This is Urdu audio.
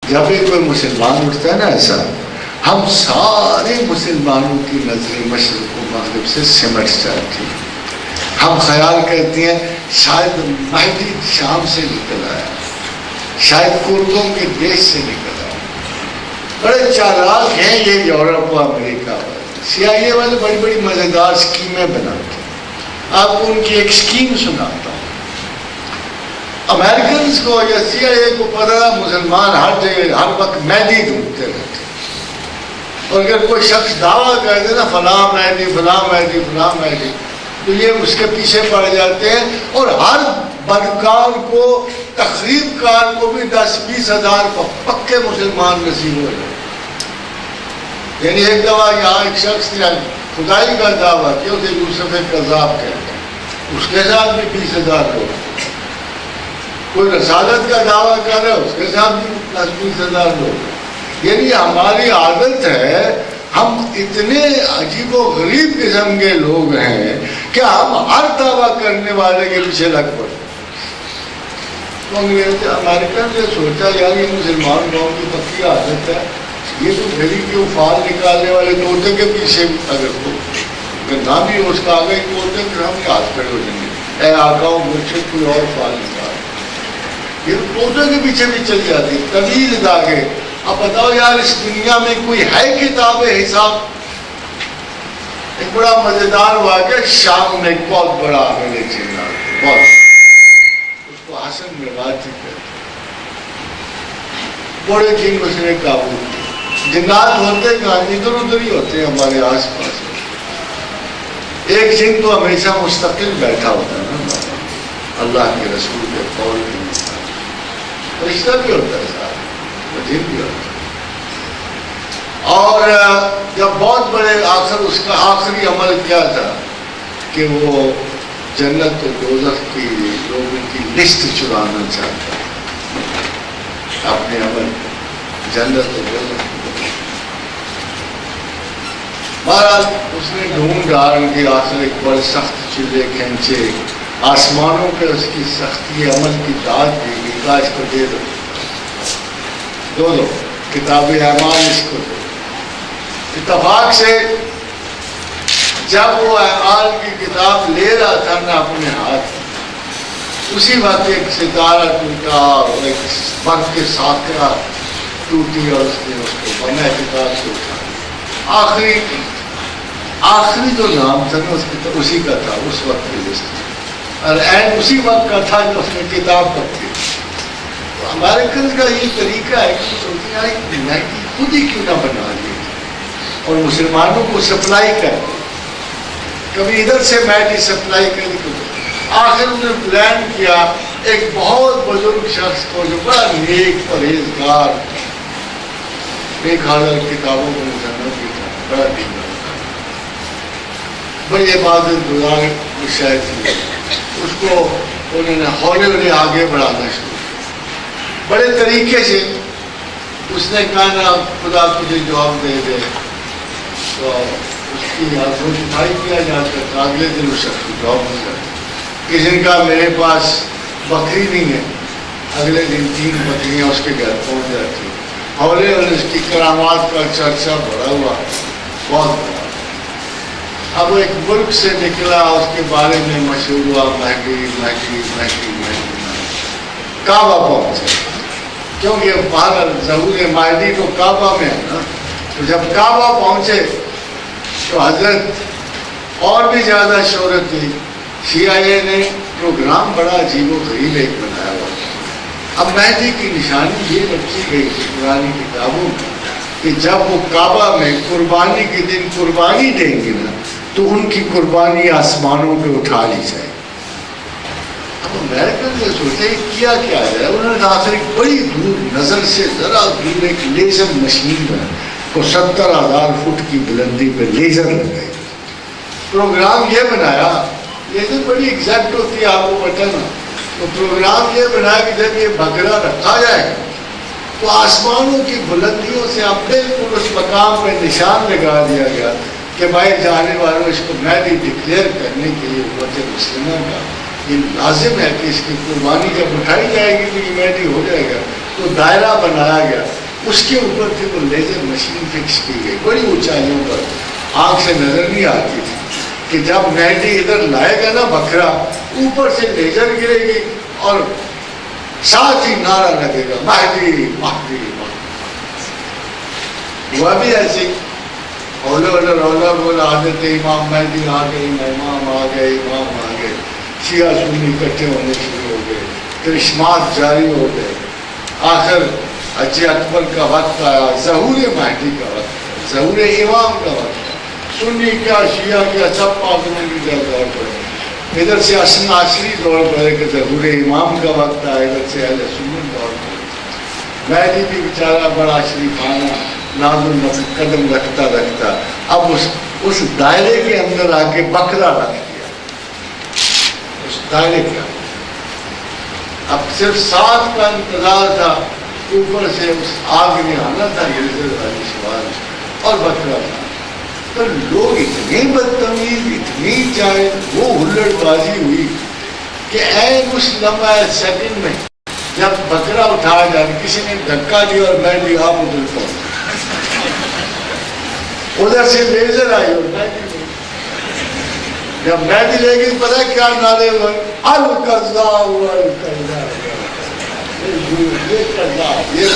جب بھی کوئی مسلمان اٹھتا ہے نا ایسا، ہم سارے مسلمانوں کی نظریں مشرق و مغرب سے سمٹ جاتی ہیں. ہم خیال کرتے ہیں شاید مہدی شام سے نکل آیا، شاید کردوں کے دیش سے نکل آیا. بڑے چالاک ہیں یہ یورپ و امریکہ والے، CIA والے بڑی بڑی مزیدار اسکیمیں بناتے ہیں. آپ کو ان کی ایک اسکیم سناتا ہوں. امریکنز کو یا CIA کو پتہ مسلمان ہر جگہ ہر وقت مہدی ڈھونڈتے رہتے ہیں، اور اگر کوئی شخص دعویٰ کرتے نا فلاں مہدی فلاں مہدی فلاں مہدی، تو یہ اس کے پیچھے پڑ جاتے ہیں، اور ہر بدکار کو تخریب کار کو بھی 10-20 ہزار پکے مسلمان نصیب ہو جائے. یعنی ایک دفعہ یہاں ایک شخص نے خدائی کا دعویٰ کیا، اسے یوسف کذاب کہتے ہیں، اس کے ساتھ بھی 20,000 لوگ. کوئی رسالت کا دعویٰ کر رہا ہے، اس کے ساتھ بھی 10-20 ہزار لوگ. یعنی ہماری عادت ہے، ہم اتنے عجیب و غریب قسم کے لوگ ہیں کہ ہم ہر دعویٰ کرنے والے کے پیچھے لگ پڑے. تو انگریز امریکن نے سوچا یار یہ مسلمان قوم کی پکی عادت ہے، یہ تو گھڑی کے افعال نکالنے والے طوطے کے پیچھے اگر نہ بھی اس کا آگے بولتے پھر ہم ہاتھ کھڑے ہو جائیں گے، اے آقاؤں مجھ سے کوئی اور افعال نکال. یہ طوطے کے پیچھے بھی چل جاتی طویل داغے. اب بتاؤ یار اس دنیا میں کوئی ہے کتاب حساب؟ ایک بڑا مزیدار واقعہ، شام میں ایک بہت بڑا عامل جنات، بہت، اس کو حسن مواتی کہتے ہیں، بڑے جن اس نے قابو کیا. جنات ہوتے کہاں ادھر ادھر ہی ہوتے ہیں ہمارے آس پاس. ایک جن تو ہمیشہ مستقل بیٹھا ہوتا ہے نا، اللہ کے رسول کے قول کے مطابق، رشتہ بھی ہوتا ہے ساتھ، جن بھی ہوتا ہے. اور جب بہت بڑے آخر اس کا آخری عمل کیا تھا کہ وہ جنت و دوزخ کی لوگوں کی لسٹ چرانا چاہتا ہے اپنے عمل جنت و دوزخ. بہرحال اس نے ڈھونڈ ڈال کے آخر ایک بڑے سخت چولہے کھینچے، آسمانوں پہ اس کی سختی عمل کی داد دی گئی، کہا اس کو دے دو کتاب اعمال اس کو دو. اتفاق سے جب وہ اعمال کی کتاب لے رہا تھا نا اپنے ہاتھ، اسی وقت ایک ستارہ ٹوٹا اور ایک برف کے ساترہ ٹوٹی اور اس نے اس کو بنا کتاب سے اٹھا. آخری جو نام تھا نا اس کی اسی کا تھا اس وقت کی لسٹ، اور اسی وقت کا تھا جو اس نے کتاب پڑھی. امریکن کا یہ طریقہ ہے کہ سوچتے ہیں کہ مہدی خود ہی کیوں نہ بنا لی اور مسلمانوں کو سپلائی کر دے. کبھی ادھر سے مہدی سپلائی کر دی. آخر انہوں نے پلان کیا ایک بہت بزرگ شخص کو جو بڑا نیک پرہیزگار، 1000 کتابوں کو مصنف بھی تھا، بڑا دیندار، بڑی عبادت گزار شاید تھی. اس کو انہوں نے ہولے ہولے آگے بڑھانا شروع بڑے طریقے سے. اس نے کہا نا خدا تجھے جواب دے دے، تو اس کی نوٹیفائی کیا جاتا تھا. اگلے دن اس شخص کو جواب مل جاتا. کسی نے کہا میرے پاس بکری نہیں ہے، اگلے دن 3 بکریاں اس کے گھر پہنچ جاتی. ہولے ہولے اس کی کرامات کا چرچا بڑا ہوا، بہت بڑا. اب ایک ملک سے نکلا، اس کے بارے میں مشہور ہوا، مہدی مہدی مہدی مہدی. کعبہ پہنچے، کیونکہ باہر ظہور مہدی تو کعبہ میں ہے نا. تو جب کعبہ پہنچے تو حضرت اور بھی زیادہ شہرت ہوئی. CIA نے پروگرام بڑا عجیب و غریب ایک بنایا ہوا. اب مہدی کی نشانی یہ رکھی گئی تھی پرانی کتابوں میں کہ جب وہ کعبہ میں قربانی کے دن قربانی دیں گے نا تو ان کی قربانی آسمانوں پہ اٹھا لی جائے. اب امریکن نے سوچا کیا جائے. انہوں نے آخر ایک بڑی دور نظر سے ذرا دور ایک لیزر مشین میں کو 70,000 فٹ کی بلندی پہ لیزر لگائی. پروگرام یہ بنایا، لیزر بڑی ایگزیکٹ ہوتی ہے آپ کو پتہ نا. تو پروگرام یہ بنایا کہ جب یہ بکرا رکھا جائے تو آسمانوں کی بلندیوں سے اب بالکل اس مقام پہ نشان لگا دیا گیا کہ بھائی جانے والوں اس کو مہدی ڈکلیئر کرنے کے لیے امت مسلمہ کا یہ لازم ہے کہ اس کی قربانی جب اٹھائی جائے گی تو یہ مہدی ہو جائے گا. تو دائرہ بنایا گیا، اس کے اوپر پھر وہ لیزر مشین فکس کی گئی بڑی اونچائیوں پر، آنکھ سے نظر نہیں آتی تھی کہ جب مہندی ادھر لائے گا نا بکرا، اوپر سے لیزر گرے گی اور ساتھ ہی نعرہ لگے گا مہدی مہدی مہدی۔ ہوا بھی ایسی، اولا اولا رولا بولا حضرت امام مہدی آ گئے، امام آ گئے، امام آ گئے، شیعہ سنی اکٹھے ہونے شروع ہو گئے، کرشمات جاری ہو گئے، آخر حج اکبر کا وقت آیا، ظہور مہدی کا وقت آیا، ظہور امام کا وقت آیا، سنی کیا شیعہ کیا سب پاگلوں کی دور پڑے، ادھر سے عصری دور پڑے کہ ظہور امام کا وقت آیا، ادھر سے اہل سنت دور پڑے۔ مہدی بھی بیچارہ بڑا شریفانہ ناز قدم رکھتا رکھتا اب اس دائرے کے اندر آ کے بکرا رکھ دیا، اس دائرے کے اندر اب صرف ساتھ کا انتظار تھا، اوپر سے اس آگ نے آنا تھا لیزر والی سوال اور بکرا تھا۔ تو لوگ اتنے بدتمیز، اتنی چاہے وہ ہلڑ بازی ہوئی کہ عین اس لمحہ سیکنڈ میں جب بکرا اٹھایا جائے کسی نے دھکا دیا اور میں بھی آپ ادھر پہنچ، ادھر سے لیزر آئی اور میں بھی جب میں بھی لے گئی پتہ کیا نعرے ہوئے، القذاب القذاب، یہ کذاب، یہ